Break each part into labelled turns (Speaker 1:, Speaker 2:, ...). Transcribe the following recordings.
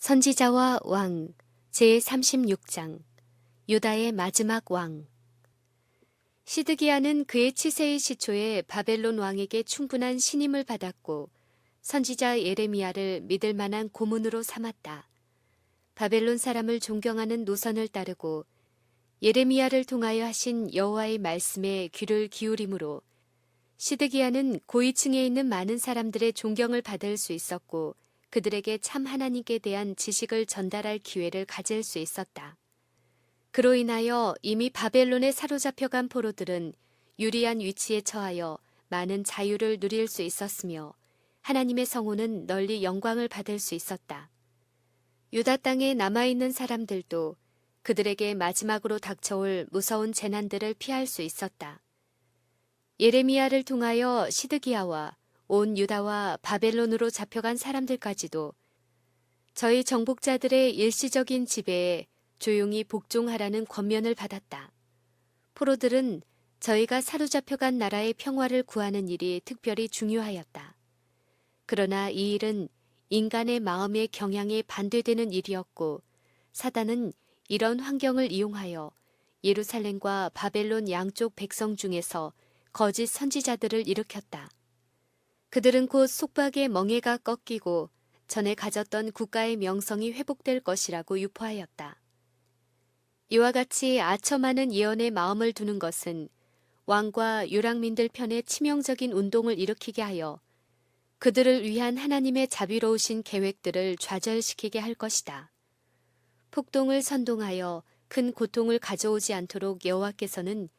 Speaker 1: 선지자와 왕 제36장 유다의 마지막 왕. 시드기야는 그의 치세의 시초에 바벨론 왕에게 충분한 신임을 받았고 선지자 예레미야를 믿을 만한 고문으로 삼았다. 바벨론 사람을 존경하는 노선을 따르고 예레미야를 통하여 하신 여호와의 말씀에 귀를 기울이므로 시드기야는 고위층에 있는 많은 사람들의 존경을 받을 수 있었고 그들에게 참 하나님께 대한 지식을 전달할 기회를 가질 수 있었다. 그로 인하여 이미 바벨론에 사로잡혀간 포로들은 유리한 위치에 처하여 많은 자유를 누릴 수 있었으며 하나님의 성호는 널리 영광을 받을 수 있었다. 유다 땅에 남아있는 사람들도 그들에게 마지막으로 닥쳐올 무서운 재난들을 피할 수 있었다. 예레미야를 통하여 시드기야와 온 유다와 바벨론으로 잡혀간 사람들까지도 저희 정복자들의 일시적인 지배에 조용히 복종하라는 권면을 받았다. 포로들은 저희가 사로잡혀간 나라의 평화를 구하는 일이 특별히 중요하였다. 그러나 이 일은 인간의 마음의 경향에 반대되는 일이었고 사단은 이런 환경을 이용하여 예루살렘과 바벨론 양쪽 백성 중에서 거짓 선지자들을 일으켰다. 그들은 곧 속박의 멍에가 꺾이고 전에 가졌던 국가의 명성이 회복될 것이라고 유포하였다. 이와 같이 아첨하는 예언에 마음을 두는 것은 왕과 유랑민들 편에 치명적인 운동을 일으키게 하여 그들을 위한 하나님의 자비로우신 계획들을 좌절시키게 할 것이다. 폭동을 선동하여 큰 고통을 가져오지 않도록 여호와께서는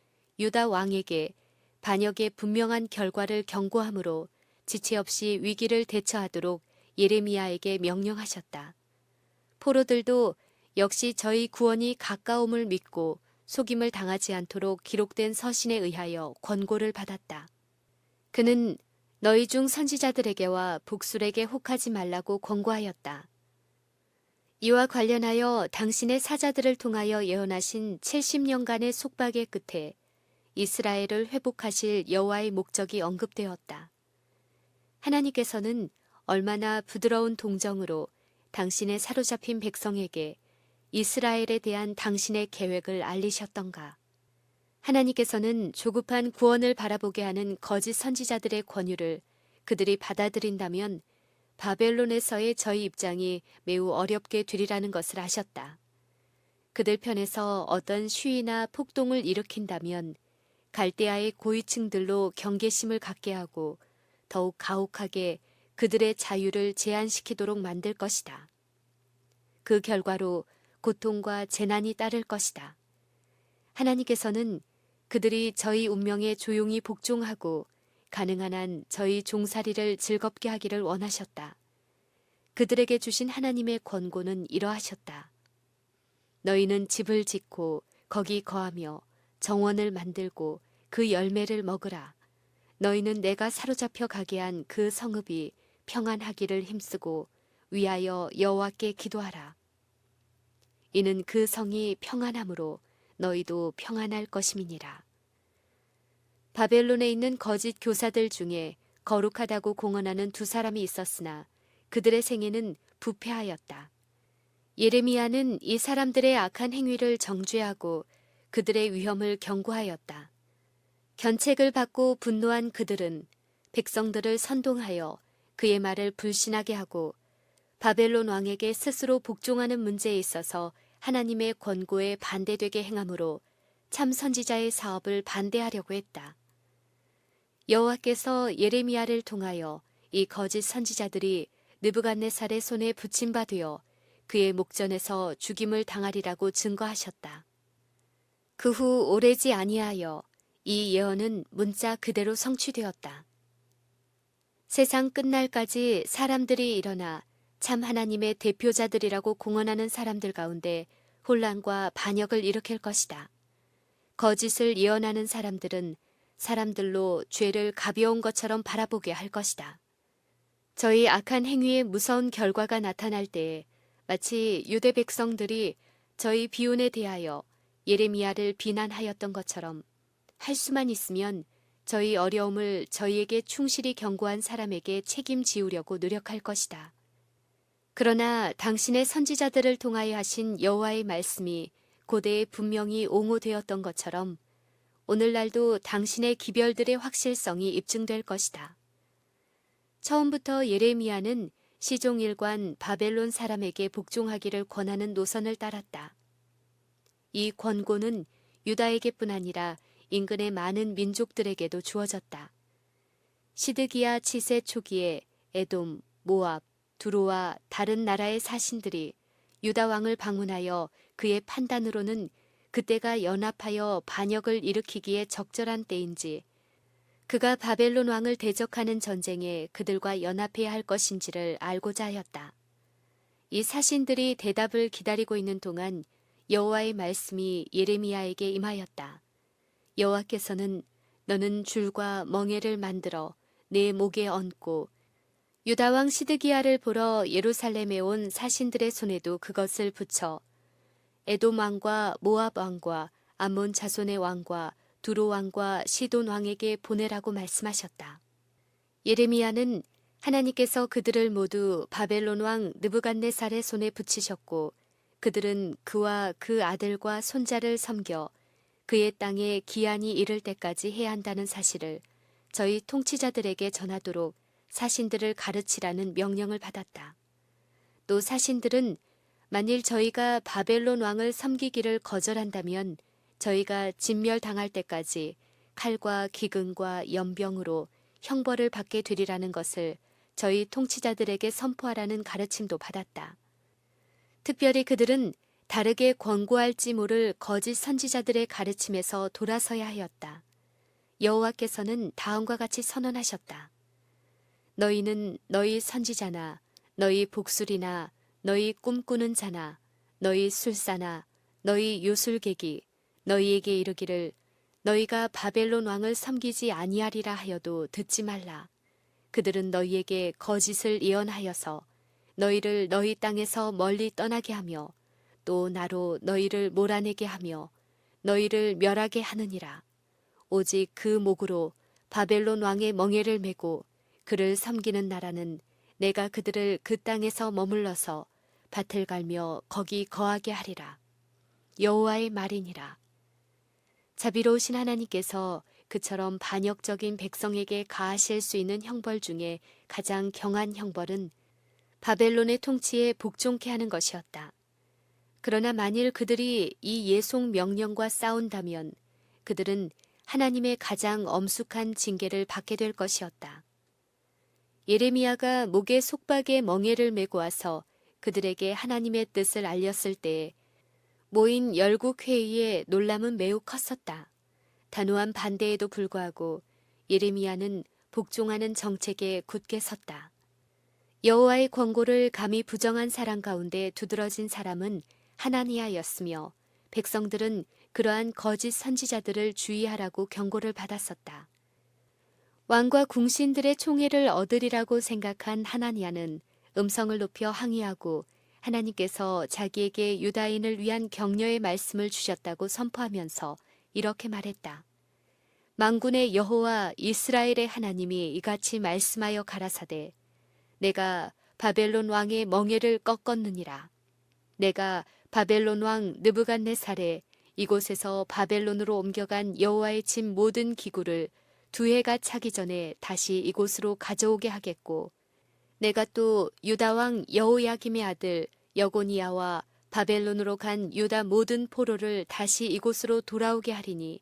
Speaker 1: 유다 왕에게 반역의 분명한 결과를 경고함으로 지체 없이 위기를 대처하도록 예레미야에게 명령하셨다. 포로들도 역시 저희 구원이 가까움을 믿고 속임을 당하지 않도록 기록된 서신에 의하여 권고를 받았다. 그는 너희 중 선지자들에게와 복술에게 혹하지 말라고 권고하였다. 이와 관련하여 당신의 사자들을 통하여 예언하신 70년간의 속박의 끝에 이스라엘을 회복하실 여호와의 목적이 언급되었다. 하나님께서는 얼마나 부드러운 동정으로 당신의 사로잡힌 백성에게 이스라엘에 대한 당신의 계획을 알리셨던가. 하나님께서는 조급한 구원을 바라보게 하는 거짓 선지자들의 권유를 그들이 받아들인다면 바벨론에서의 저희 입장이 매우 어렵게 되리라는 것을 아셨다. 그들 편에서 어떤 시위나 폭동을 일으킨다면 갈대아의 고위층들로 경계심을 갖게 하고 더욱 가혹하게 그들의 자유를 제한시키도록 만들 것이다. 그 결과로 고통과 재난이 따를 것이다. 하나님께서는 그들이 저희 운명에 조용히 복종하고 가능한 한 저희 종살이를 즐겁게 하기를 원하셨다. 그들에게 주신 하나님의 권고는 이러하셨다. 너희는 집을 짓고 거기 거하며 정원을 만들고 그 열매를 먹으라. 너희는 내가 사로잡혀 가게 한 그 성읍이 평안하기를 힘쓰고 위하여 여호와께 기도하라. 이는 그 성이 평안함으로 너희도 평안할 것임이니라. 바벨론에 있는 거짓 교사들 중에 거룩하다고 공언하는 두 사람이 있었으나 그들의 생애는 부패하였다. 예레미야는 이 사람들의 악한 행위를 정죄하고 그들의 위험을 경고하였다. 견책을 받고 분노한 그들은 백성들을 선동하여 그의 말을 불신하게 하고 바벨론 왕에게 스스로 복종하는 문제에 있어서 하나님의 권고에 반대되게 행함으로 참 선지자의 사업을 반대하려고 했다. 여호와께서 예레미야를 통하여 이 거짓 선지자들이 느부갓네살의 손에 붙임 바 되어 그의 목전에서 죽임을 당하리라고 증거하셨다. 그 후 오래지 아니하여 이 예언은 문자 그대로 성취되었다. 세상 끝날까지 사람들이 일어나 참 하나님의 대표자들이라고 공언하는 사람들 가운데 혼란과 반역을 일으킬 것이다. 거짓을 예언하는 사람들은 사람들로 죄를 가벼운 것처럼 바라보게 할 것이다. 저희 악한 행위의 무서운 결과가 나타날 때에 마치 유대 백성들이 저희 비운에 대하여 예레미야를 비난하였던 것처럼 할 수만 있으면 저희 어려움을 저희에게 충실히 경고한 사람에게 책임지우려고 노력할 것이다. 그러나 당신의 선지자들을 통하여 하신 여호와의 말씀이 고대에 분명히 옹호되었던 것처럼 오늘날도 당신의 기별들의 확실성이 입증될 것이다. 처음부터 예레미야는 시종일관 바벨론 사람에게 복종하기를 권하는 노선을 따랐다. 이 권고는 유다에게뿐 아니라 인근의 많은 민족들에게도 주어졌다. 시드기야 치세 초기에 에돔, 모압, 두로와 다른 나라의 사신들이 유다 왕을 방문하여 그의 판단으로는 그때가 연합하여 반역을 일으키기에 적절한 때인지 그가 바벨론 왕을 대적하는 전쟁에 그들과 연합해야 할 것인지를 알고자 하였다. 이 사신들이 대답을 기다리고 있는 동안 여호와의 말씀이 예레미야에게 임하였다. 여호와께서는 너는 줄과 멍에를 만들어 내 목에 얹고 유다 왕 시드기야를 보러 예루살렘에 온 사신들의 손에도 그것을 붙여 에돔 왕과 모압 왕과 암몬 자손의 왕과 두로 왕과 시돈 왕에게 보내라고 말씀하셨다. 예레미야는 하나님께서 그들을 모두 바벨론 왕 느부갓네살의 손에 붙이셨고 그들은 그와 그 아들과 손자를 섬겨 그의 땅에 기한이 이를 때까지 해야 한다는 사실을 저희 통치자들에게 전하도록 사신들을 가르치라는 명령을 받았다. 또 사신들은 만일 저희가 바벨론 왕을 섬기기를 거절한다면 저희가 진멸당할 때까지 칼과 기근과 연병으로 형벌을 받게 되리라는 것을 저희 통치자들에게 선포하라는 가르침도 받았다. 특별히 그들은 다르게 권고할지 모를 거짓 선지자들의 가르침에서 돌아서야 하였다. 여호와께서는 다음과 같이 선언하셨다. 너희는 너희 선지자나 너희 복술이나 너희 꿈꾸는 자나 너희 술사나 너희 요술객이 너희에게 이르기를 너희가 바벨론 왕을 섬기지 아니하리라 하여도 듣지 말라. 그들은 너희에게 거짓을 예언하여서 너희를 너희 땅에서 멀리 떠나게 하며 또 나로 너희를 몰아내게 하며 너희를 멸하게 하느니라. 오직 그 목으로 바벨론 왕의 멍에를 메고 그를 섬기는 나라는 내가 그들을 그 땅에서 머물러서 밭을 갈며 거기 거하게 하리라. 여호와의 말이니라. 자비로우신 하나님께서 그처럼 반역적인 백성에게 가하실 수 있는 형벌 중에 가장 경한 형벌은 바벨론의 통치에 복종케 하는 것이었다. 그러나 만일 그들이 이 예속 명령과 싸운다면 그들은 하나님의 가장 엄숙한 징계를 받게 될 것이었다. 예레미야가 목에 속박에 멍에를 메고 와서 그들에게 하나님의 뜻을 알렸을 때에 모인 열국 회의의 놀람은 매우 컸었다. 단호한 반대에도 불구하고 예레미야는 복종하는 정책에 굳게 섰다. 여호와의 권고를 감히 부정한 사람 가운데 두드러진 사람은 하나니아였으며 백성들은 그러한 거짓 선지자들을 주의하라고 경고를 받았었다. 왕과 궁신들의 총애를 얻으리라고 생각한 하나니아는 음성을 높여 항의하고 하나님께서 자기에게 유다인을 위한 격려의 말씀을 주셨다고 선포하면서 이렇게 말했다. 만군의 여호와 이스라엘의 하나님이 이같이 말씀하여 가라사대 내가 바벨론 왕의 멍에를 꺾었느니라. 내가 바벨론 왕 느부갓네살에 이곳에서 바벨론으로 옮겨간 여호와의 집 모든 기구를 2해가 차기 전에 다시 이곳으로 가져오게 하겠고 내가 또 유다 왕 여호야김의 아들 여고니야와 바벨론으로 간 유다 모든 포로를 다시 이곳으로 돌아오게 하리니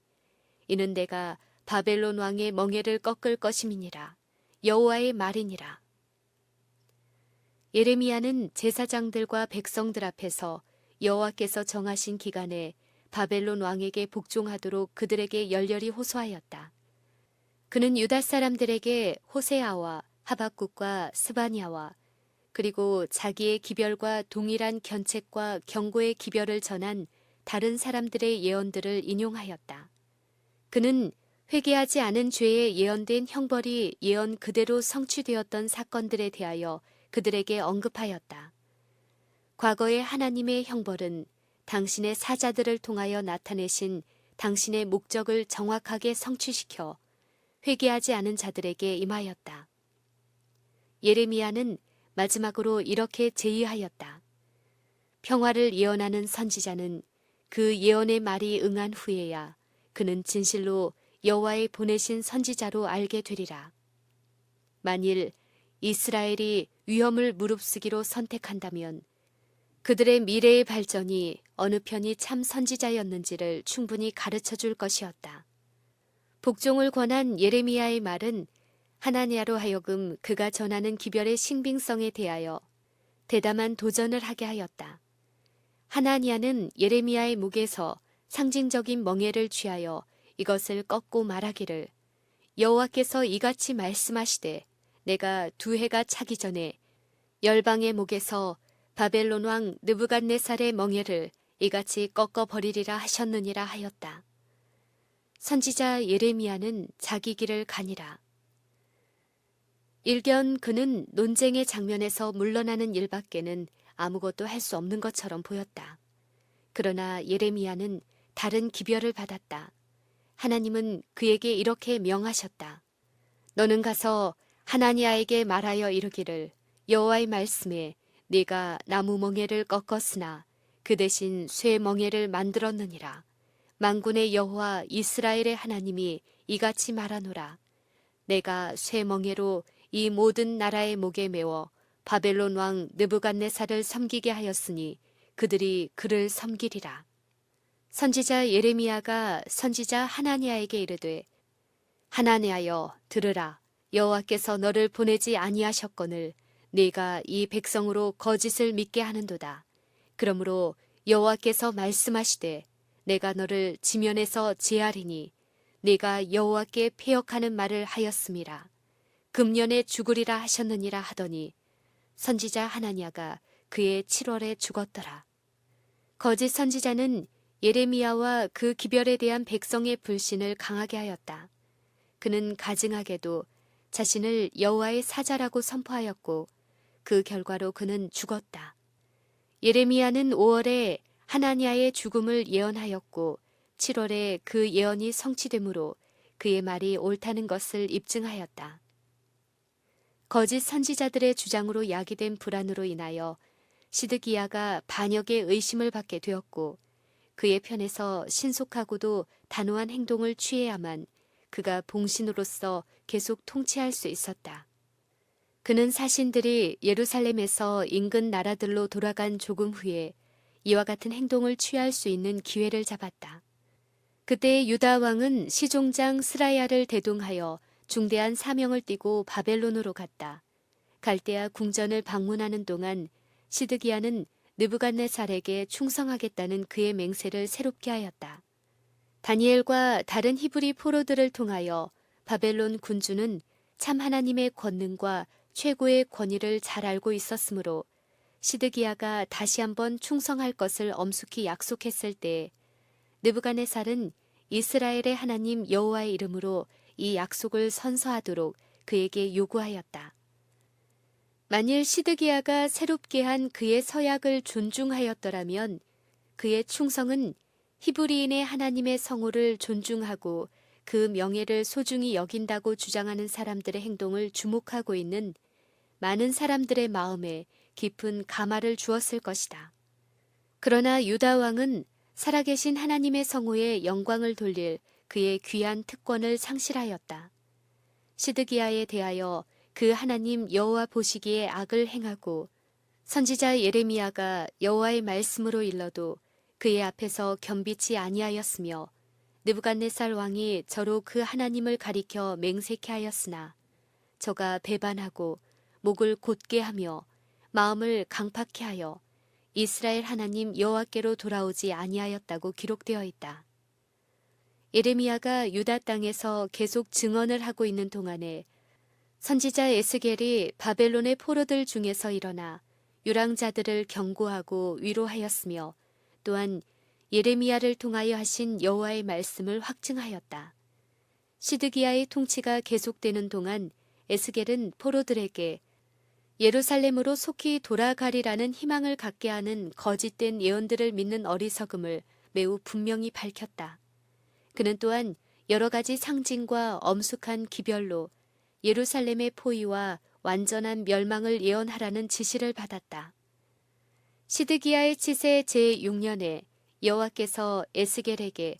Speaker 1: 이는 내가 바벨론 왕의 멍에를 꺾을 것임이니라. 여호와의 말이니라. 예레미야는 제사장들과 백성들 앞에서 여호와께서 정하신 기간에 바벨론 왕에게 복종하도록 그들에게 열렬히 호소하였다. 그는 유다 사람들에게 호세아와 하박국과 스바냐와 그리고 자기의 기별과 동일한 견책과 경고의 기별을 전한 다른 사람들의 예언들을 인용하였다. 그는 회개하지 않은 죄에 예언된 형벌이 예언 그대로 성취되었던 사건들에 대하여 그들에게 언급하였다. 과거의 하나님의 형벌은 당신의 사자들을 통하여 나타내신 당신의 목적을 정확하게 성취시켜 회개하지 않은 자들에게 임하였다. 예레미야는 마지막으로 이렇게 제의하였다. 평화를 예언하는 선지자는 그 예언의 말이 응한 후에야 그는 진실로 여호와의 보내신 선지자로 알게 되리라. 만일 이스라엘이 위험을 무릅쓰기로 선택한다면 그들의 미래의 발전이 어느 편이 참 선지자였는지를 충분히 가르쳐 줄 것이었다. 복종을 권한 예레미야의 말은 하나니아로 하여금 그가 전하는 기별의 신빙성에 대하여 대담한 도전을 하게 하였다. 하나니아는 예레미야의 목에서 상징적인 멍에를 취하여 이것을 꺾고 말하기를 여호와께서 이같이 말씀하시되 내가 두 해가 차기 전에 열방의 목에서 바벨론 왕 느부갓네살의 멍에를 이같이 꺾어 버리리라 하셨느니라 하였다. 선지자 예레미야는 자기 길을 가니라. 일견 그는 논쟁의 장면에서 물러나는 일밖에는 아무것도 할 수 없는 것처럼 보였다. 그러나 예레미야는 다른 기별을 받았다. 하나님은 그에게 이렇게 명하셨다. 너는 가서 하나니아에게 말하여 이르기를 여호와의 말씀에 네가 나무 멍에를 꺾었으나 그 대신 쇠 멍에를 만들었느니라. 만군의 여호와 이스라엘의 하나님이 이같이 말하노라. 내가 쇠 멍에로 이 모든 나라의 목에 메워 바벨론 왕 느부갓네살을 섬기게 하였으니 그들이 그를 섬기리라. 선지자 예레미야가 선지자 하나니아에게 이르되 하나니아여 들으라. 여호와께서 너를 보내지 아니하셨거늘 네가 이 백성으로 거짓을 믿게 하는도다. 그러므로 여호와께서 말씀하시되 내가 너를 지면에서 제하리니 네가 여호와께 패역하는 말을 하였음이라. 금년에 죽으리라 하셨느니라 하더니 선지자 하나니아가 그의 7월에 죽었더라. 거짓 선지자는 예레미야와 그 기별에 대한 백성의 불신을 강하게 하였다. 그는 가증하게도 자신을 여호와의 사자라고 선포하였고 그 결과로 그는 죽었다. 예레미야는 5월에 하나니아의 죽음을 예언하였고 7월에 그 예언이 성취되므로 그의 말이 옳다는 것을 입증하였다. 거짓 선지자들의 주장으로 야기된 불안으로 인하여 시드기야가 반역의 의심을 받게 되었고 그의 편에서 신속하고도 단호한 행동을 취해야만 그가 봉신으로서 계속 통치할 수 있었다. 그는 사신들이 예루살렘에서 인근 나라들로 돌아간 조금 후에 이와 같은 행동을 취할 수 있는 기회를 잡았다. 그때 유다 왕은 시종장 스라야를 대동하여 중대한 사명을 띠고 바벨론으로 갔다. 갈대아 궁전을 방문하는 동안 시드기야는 느부갓네살에게 충성하겠다는 그의 맹세를 새롭게 하였다. 다니엘과 다른 히브리 포로들을 통하여 바벨론 군주는 참 하나님의 권능과 최고의 권위를 잘 알고 있었으므로 시드기야가 다시 한번 충성할 것을 엄숙히 약속했을 때 느부갓네살은 이스라엘의 하나님 여호와의 이름으로 이 약속을 선서하도록 그에게 요구하였다. 만일 시드기야가 새롭게 한 그의 서약을 존중하였더라면 그의 충성은 히브리인의 하나님의 성호를 존중하고 그 명예를 소중히 여긴다고 주장하는 사람들의 행동을 주목하고 있는 많은 사람들의 마음에 깊은 감화를 주었을 것이다. 그러나 유다 왕은 살아계신 하나님의 성호에 영광을 돌릴 그의 귀한 특권을 상실하였다. 시드기야에 대하여 그 하나님 여호와 보시기에 악을 행하고 선지자 예레미야가 여호와의 말씀으로 일러도 그의 앞에서 겸비치 아니하였으며 느부갓네살 왕이 저로 그 하나님을 가리켜 맹세케 하였으나 저가 배반하고 목을 곧게 하며 마음을 강팍케 하여 이스라엘 하나님 여호와께로 돌아오지 아니하였다고 기록되어 있다. 예레미야가 유다 땅에서 계속 증언을 하고 있는 동안에 선지자 에스겔이 바벨론의 포로들 중에서 일어나 유랑자들을 경고하고 위로하였으며 또한 예레미야를 통하여 하신 여호와의 말씀을 확증하였다. 시드기야의 통치가 계속되는 동안 에스겔은 포로들에게 예루살렘으로 속히 돌아가리라는 희망을 갖게 하는 거짓된 예언들을 믿는 어리석음을 매우 분명히 밝혔다. 그는 또한 여러 가지 상징과 엄숙한 기별로 예루살렘의 포위와 완전한 멸망을 예언하라는 지시를 받았다. 시드기야의 치세 제6년에 여호와께서 에스겔에게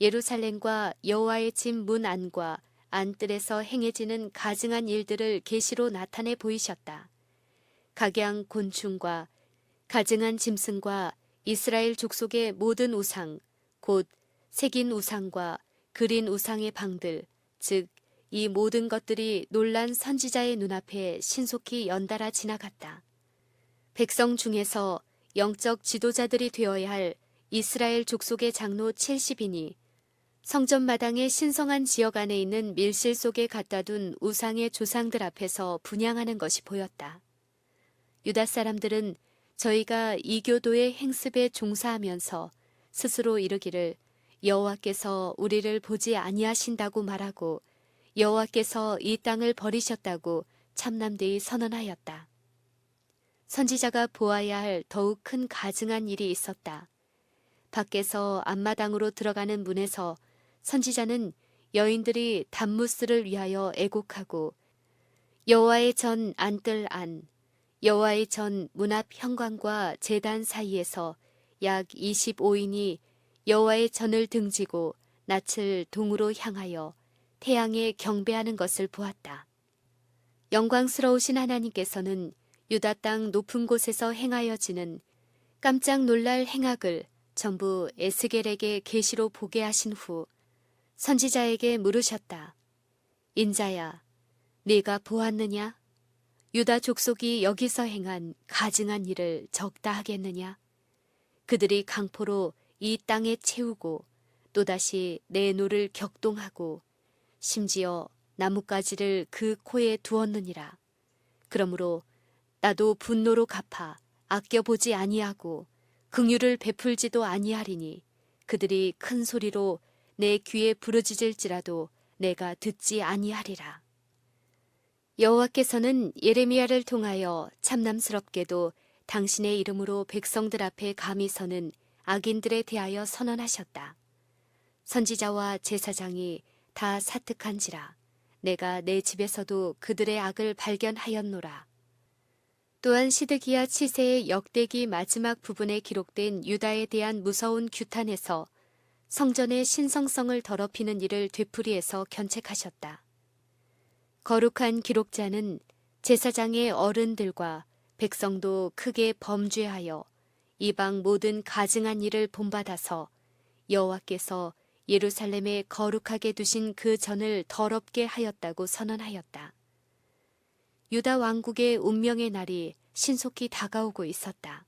Speaker 1: 예루살렘과 여호와의 집 문 안과 안뜰에서 행해지는 가증한 일들을 계시로 나타내 보이셨다. 각양 곤충과 가증한 짐승과 이스라엘 족속의 모든 우상, 곧 새긴 우상과 그린 우상의 방들, 즉 이 모든 것들이 놀란 선지자의 눈앞에 신속히 연달아 지나갔다. 백성 중에서 영적 지도자들이 되어야 할 이스라엘 족속의 장로 70인이 성전 마당의 신성한 지역 안에 있는 밀실 속에 갖다 둔 우상의 조상들 앞에서 분향하는 것이 보였다. 유다 사람들은 저희가 이교도의 행습에 종사하면서 스스로 이르기를 여호와께서 우리를 보지 아니하신다고 말하고 여호와께서 이 땅을 버리셨다고 참남되이 선언하였다. 선지자가 보아야 할 더욱 큰 가증한 일이 있었다. 밖에서 앞마당으로 들어가는 문에서 선지자는 여인들이 단무스를 위하여 애곡하고 여호와의 전 안뜰 안, 여호와의 전 문 앞 현관과 제단 사이에서 약 25인이 여호와의 전을 등지고 낯을 동으로 향하여 태양에 경배하는 것을 보았다. 영광스러우신 하나님께서는 유다 땅 높은 곳에서 행하여지는 깜짝 놀랄 행악을 전부 에스겔에게 계시로 보게 하신 후 선지자에게 물으셨다. 인자야, 네가 보았느냐? 유다 족속이 여기서 행한 가증한 일을 적다 하겠느냐? 그들이 강포로 이 땅에 채우고 또다시 내 노를 격동하고 심지어 나뭇가지를 그 코에 두었느니라. 그러므로 나도 분노로 갚아 아껴보지 아니하고 긍휼을 베풀지도 아니하리니 그들이 큰 소리로 내 귀에 부르짖을지라도 내가 듣지 아니하리라. 여호와께서는 예레미야를 통하여 참남스럽게도 당신의 이름으로 백성들 앞에 감히 서는 악인들에 대하여 선언하셨다. 선지자와 제사장이 다 사특한지라 내가 내 집에서도 그들의 악을 발견하였노라. 또한 시드기야 치세의 역대기 마지막 부분에 기록된 유다에 대한 무서운 규탄에서 성전의 신성성을 더럽히는 일을 되풀이해서 견책하셨다. 거룩한 기록자는 제사장의 어른들과 백성도 크게 범죄하여 이방 모든 가증한 일을 본받아서 여호와께서 예루살렘에 거룩하게 두신 그 전을 더럽게 하였다고 선언하였다. 유다 왕국의 운명의 날이 신속히 다가오고 있었다.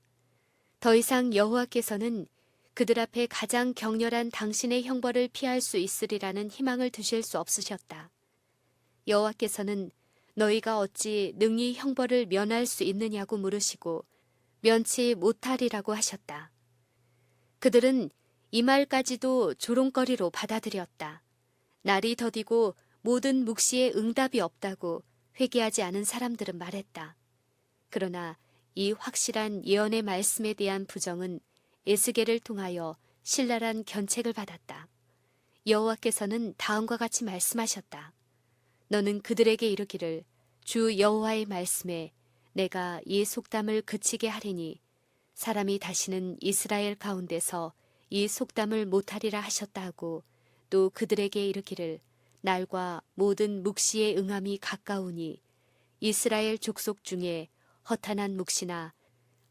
Speaker 1: 더 이상 여호와께서는 그들 앞에 가장 격렬한 당신의 형벌을 피할 수 있으리라는 희망을 두실 수 없으셨다. 여호와께서는 너희가 어찌 능히 형벌을 면할 수 있느냐고 물으시고 면치 못하리라고 하셨다. 그들은 이 말까지도 조롱거리로 받아들였다. 날이 더디고 모든 묵시에 응답이 없다고 회개하지 않은 사람들은 말했다. 그러나 이 확실한 예언의 말씀에 대한 부정은 에스겔을 통하여 신랄한 견책을 받았다. 여호와께서는 다음과 같이 말씀하셨다. 너는 그들에게 이르기를 주 여호와의 말씀에 내가 이 속담을 그치게 하리니 사람이 다시는 이스라엘 가운데서 이 속담을 못하리라 하셨다 하고 또 그들에게 이르기를 날과 모든 묵시의 응함이 가까우니 이스라엘 족속 중에 허탄한 묵시나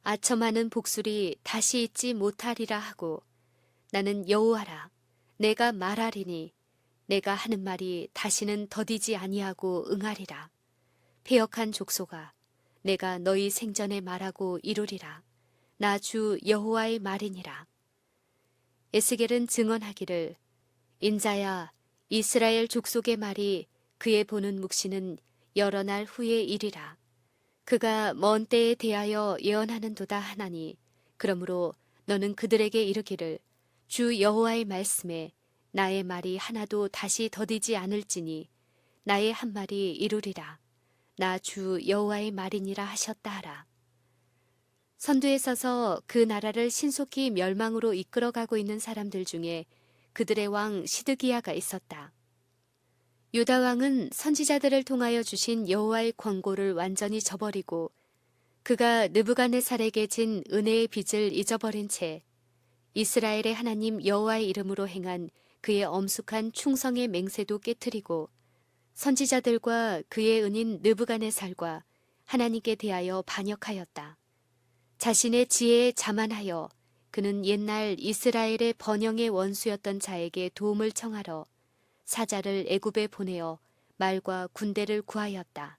Speaker 1: 아첨하는 복술이 다시 있지 못하리라 하고 나는 여호와라 내가 말하리니 내가 하는 말이 다시는 더디지 아니하고 응하리라. 패역한 족속아 내가 너희 생전에 말하고 이루리라. 나 주 여호와의 말이니라. 에스겔은 증언하기를 인자야 이스라엘 족속의 말이 그의 보는 묵시는 여러 날 후의 일이라. 그가 먼 때에 대하여 예언하는도다 하나니 그러므로 너는 그들에게 이르기를 주 여호와의 말씀에 나의 말이 하나도 다시 더디지 않을지니 나의 한 말이 이루리라. 나 주 여호와의 말이니라 하셨다 하라. 선두에 서서 그 나라를 신속히 멸망으로 이끌어가고 있는 사람들 중에 그들의 왕 시드기야가 있었다. 유다 왕은 선지자들을 통하여 주신 여호와의 권고를 완전히 저버리고 그가 느부갓네살에게 진 은혜의 빚을 잊어버린 채 이스라엘의 하나님 여호와의 이름으로 행한 그의 엄숙한 충성의 맹세도 깨뜨리고 선지자들과 그의 은인 느부갓네살과 하나님께 대하여 반역하였다. 자신의 지혜에 자만하여 그는 옛날 이스라엘의 번영의 원수였던 자에게 도움을 청하러 사자를 애굽에 보내어 말과 군대를 구하였다.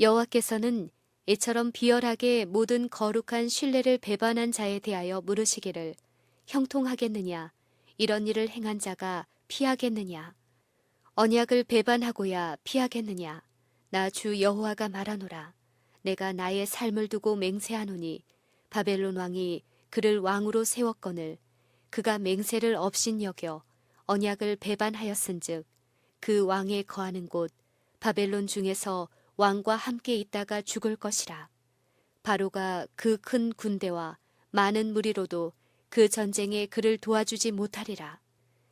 Speaker 1: 여호와께서는 이처럼 비열하게 모든 거룩한 신뢰를 배반한 자에 대하여 물으시기를 형통하겠느냐, 이런 일을 행한 자가 피하겠느냐, 언약을 배반하고야 피하겠느냐, 나 주 여호와가 말하노라. 내가 나의 삶을 두고 맹세하노니 바벨론 왕이 그를 왕으로 세웠거늘 그가 맹세를 업신여겨 언약을 배반하였은즉 그 왕의 거하는 곳 바벨론 중에서 왕과 함께 있다가 죽을 것이라. 바로가 그 큰 군대와 많은 무리로도 그 전쟁에 그를 도와주지 못하리라.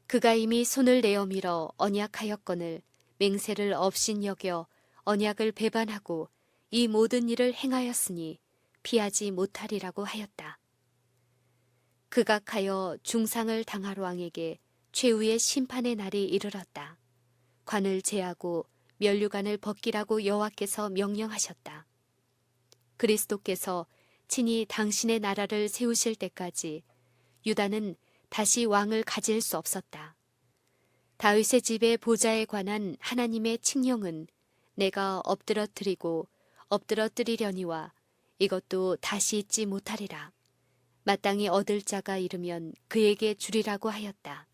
Speaker 1: 그가 이미 손을 내어 밀어 언약하였거늘 맹세를 업신여겨 언약을 배반하고 이 모든 일을 행하였으니 피하지 못하리라고 하였다. 극악하여 중상을 당할 왕에게 최후의 심판의 날이 이르렀다. 관을 제하고 면류관을 벗기라고 여호와께서 명령하셨다. 그리스도께서 친히 당신의 나라를 세우실 때까지 유다는 다시 왕을 가질 수 없었다. 다윗의 집의 보좌에 관한 하나님의 칙령은 내가 엎드러뜨리고 엎드러뜨리려니와 이것도 다시 잊지 못하리라. 마땅히 얻을 자가 이르면 그에게 주리라고 하였다.